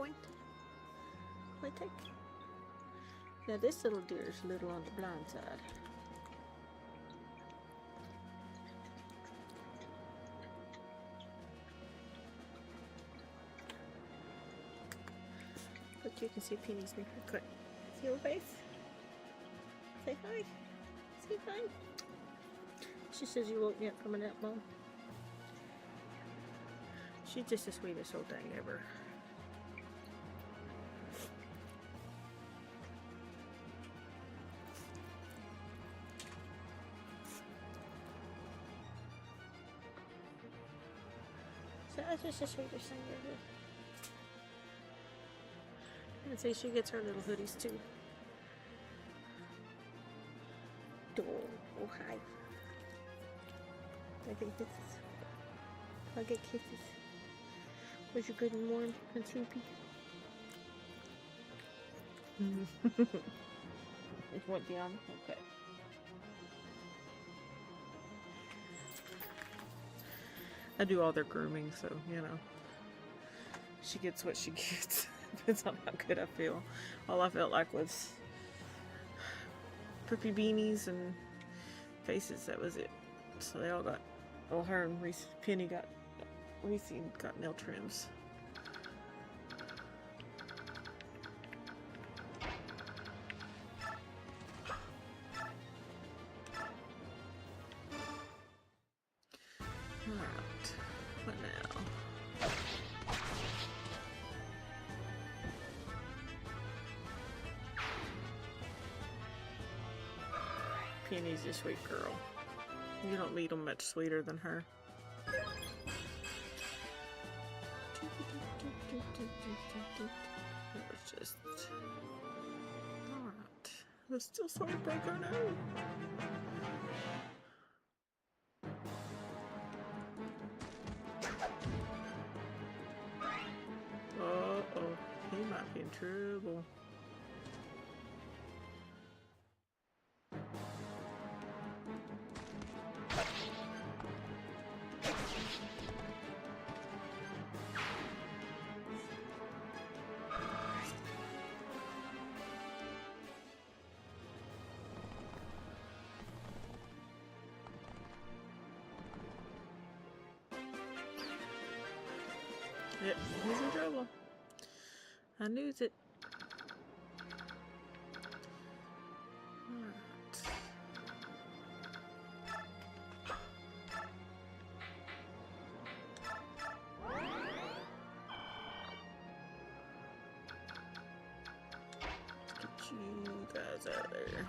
point. Point take. Now this little deer is a little on the blind side. Look, you can see Penny's making a cut. See her face? Say hi. Say hi. She says you woke me up from a nap, Mom. She's just the sweetest old thing ever. So that's just the sweetest thing ever. And see, she gets her little hoodies too. Oh, hi. I get kisses. I get kisses. Was you good and warm and sleepy? It went down? Okay. I do all their grooming, so, you know. She gets what she gets. Depends on how good I feel. All I felt like was poopy beanies and faces. That was it. So they all got, well, her and Reese, Penny got, Reese got nail trims. Alright, what now? Penny's a sweet girl. You don't meet them much sweeter than her. It was just... Alright. Let's still sort of break our nose. Uh-oh. He might be in trouble. Yep, he's in trouble. I knew it. Get you guys out of there.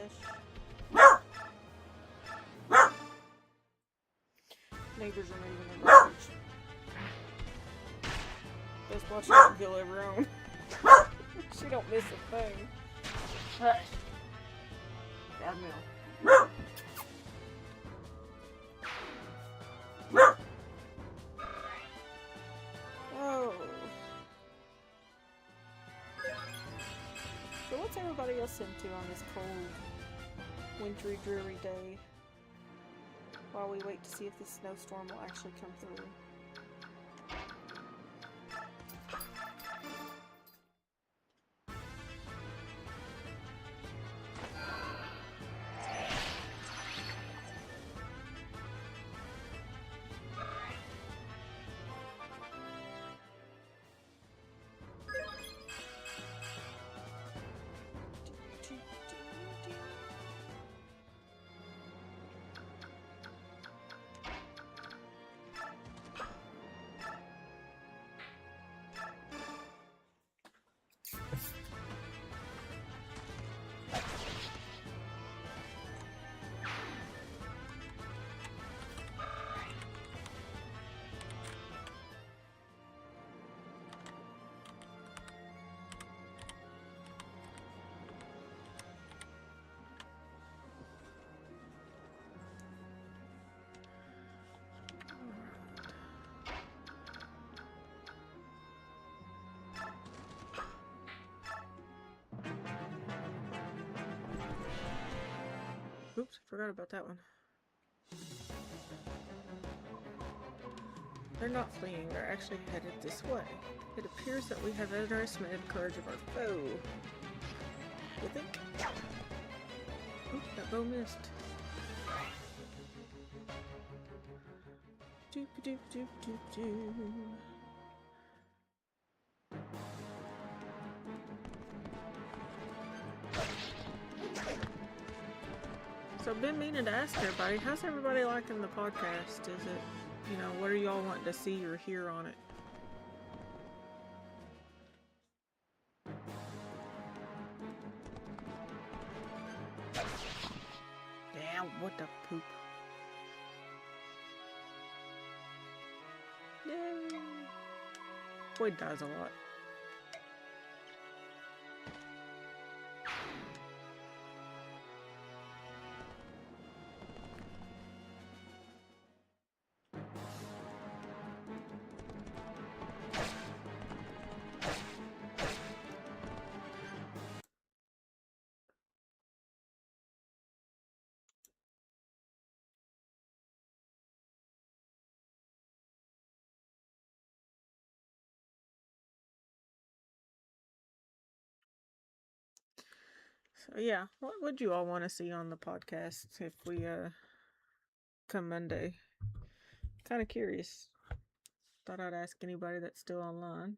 fish. Neighbors are not even in the garbage. Best watch out kill every own. She don't miss a thing. Hush. Bad meal. Oh. So what's everybody else into on this cold, wintry, dreary day? While we wait to see if this snowstorm will actually come through. Oops, forgot about that one. They're not fleeing, they're actually headed this way. It appears that we have underestimated the courage of our foe. You think? Oop, that bow missed. Doop doop doop doop doop. So I've been meaning to ask everybody, how's everybody liking the podcast? Is it, you know, what are y'all wanting to see or hear on it? Yeah, what the poop? No. Boyd dies a lot. So yeah, what would you all want to see on the podcast if we come Monday? Kind of curious. Thought I'd ask anybody that's still online.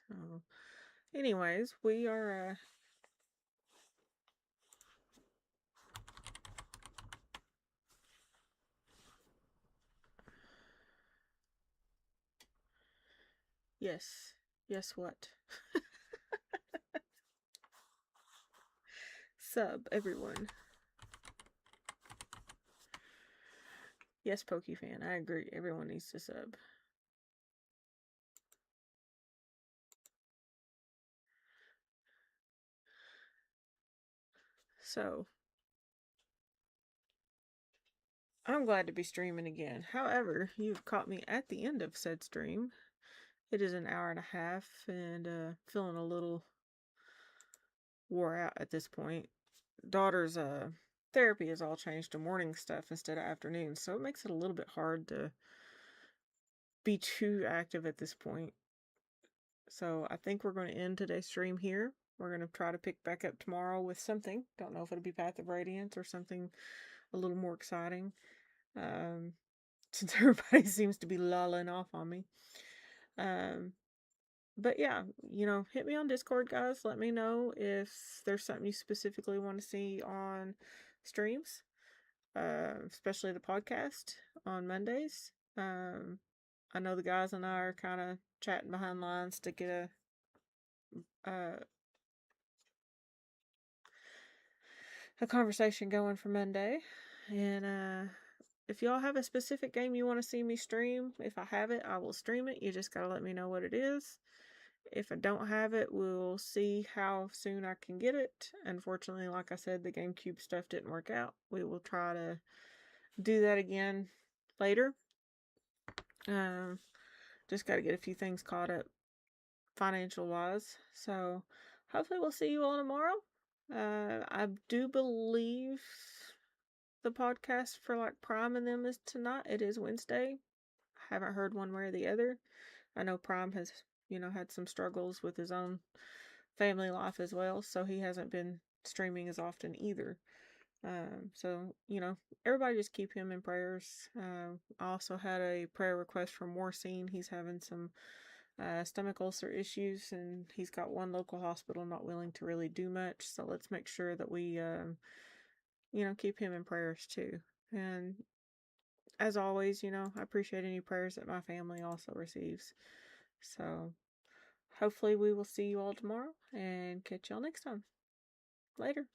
So, anyways, we are yes, what? Sub, everyone. Yes, PokeFan, I agree. Everyone needs to sub. So, I'm glad to be streaming again. However, you've caught me at the end of said stream. It is an hour and a half, and feeling a little wore out at this point. Daughter's therapy has all changed to morning stuff instead of afternoon, so it makes it a little bit hard to be too active at this point. So I think we're going to end today's stream here. We're going to try to pick back up tomorrow with something. Don't know if it'll be Path of Radiance or something a little more exciting. since everybody seems to be lolling off on me. But yeah, hit me on Discord, guys. Let me know if there's something you specifically want to see on streams, especially the podcast on Mondays. I know the guys and I are kind of chatting behind lines to get a conversation going for Monday. And if y'all have a specific game you want to see me stream, if I have it, I will stream it. You just gotta let me know what it is. If I don't have it, we'll see how soon I can get it. Unfortunately, like I said, the GameCube stuff didn't work out. We will try to do that again later. Just got to get a few things caught up financial wise. So hopefully we'll see you all tomorrow. I do believe the podcast for like Prime and them is tonight. It is Wednesday. I haven't heard one way or the other. I know Prime has, had some struggles with his own family life as well, so he hasn't been streaming as often either. So, everybody just keep him in prayers. I also had a prayer request from Morcine. He's having some stomach ulcer issues, and he's got one local hospital not willing to really do much. So let's make sure that we, keep him in prayers too. And as always, I appreciate any prayers that my family also receives. So hopefully we will see you all tomorrow and catch y'all next time. Later.